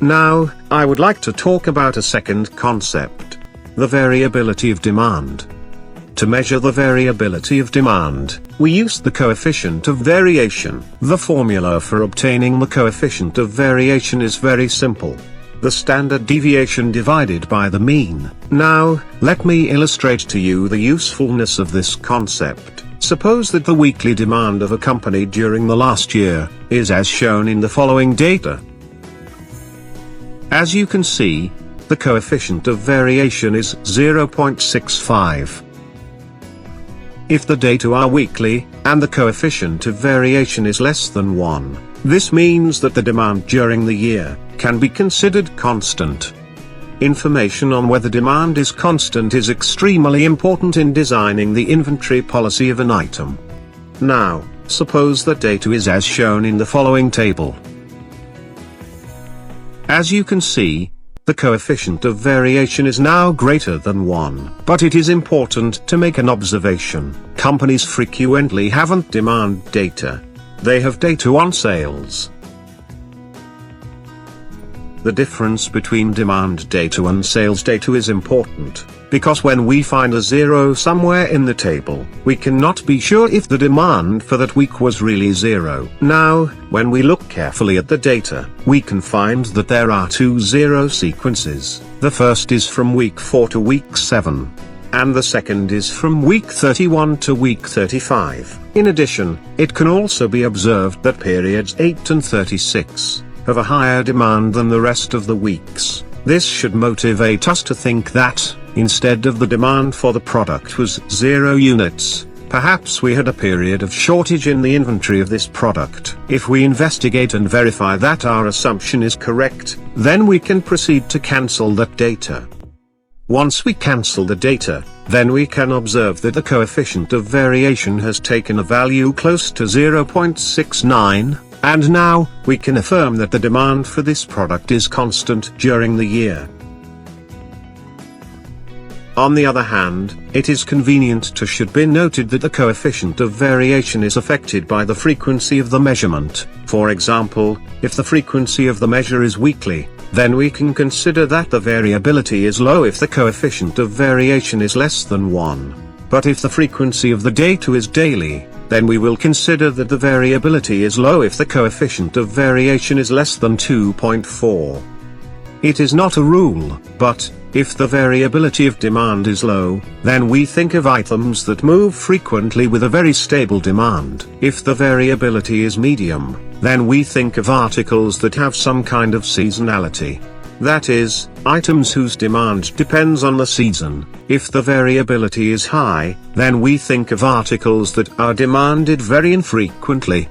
Now, I would like to talk about a second concept: the variability of demand. To measure the variability of demand, we use the coefficient of variation. The formula for obtaining the coefficient of variation is very simple: the standard deviation divided by the mean. Now, let me illustrate to you the usefulness of this concept. Suppose that the weekly demand of a company during the last year is as shown in the following data. As you can see, the coefficient of variation is 0.65. If the data are weekly, and the coefficient of variation is less than 1, this means that the demand during the year can be considered constant. Information on whether demand is constant is extremely important in designing the inventory policy of an item. Now, suppose that data is as shown in the following table. As you can see, the coefficient of variation is now greater than 1. But it is important to make an observation: companies frequently haven't demand data. They have data on sales. The difference between demand data and sales data is important, because when we find a zero somewhere in the table, we cannot be sure if the demand for that week was really zero. Now, when we look carefully at the data, we can find that there are two zero sequences. The first is from week 4 to week 7. And the second is from week 31 to week 35. In addition, it can also be observed that periods 8 and 36 have a higher demand than the rest of the weeks. This should motivate us to think that, instead of the demand for the product was 0 units, perhaps we had a period of shortage in the inventory of this product. If we investigate and verify that our assumption is correct, then we can proceed to cancel that data. Once we cancel the data, then we can observe that the coefficient of variation has taken a value close to 0.69, and now, we can affirm that the demand for this product is constant during the year. On the other hand, it is convenient to should be noted that the coefficient of variation is affected by the frequency of the measurement. For example, if the frequency of the measure is weekly, then we can consider that the variability is low if the coefficient of variation is less than 1. But if the frequency of the data is daily, then we will consider that the variability is low if the coefficient of variation is less than 2.4. It is not a rule, but, if the variability of demand is low, then we think of items that move frequently with a very stable demand. If the variability is medium, then we think of articles that have some kind of seasonality. That is, items whose demand depends on the season. If the variability is high, then we think of articles that are demanded very infrequently.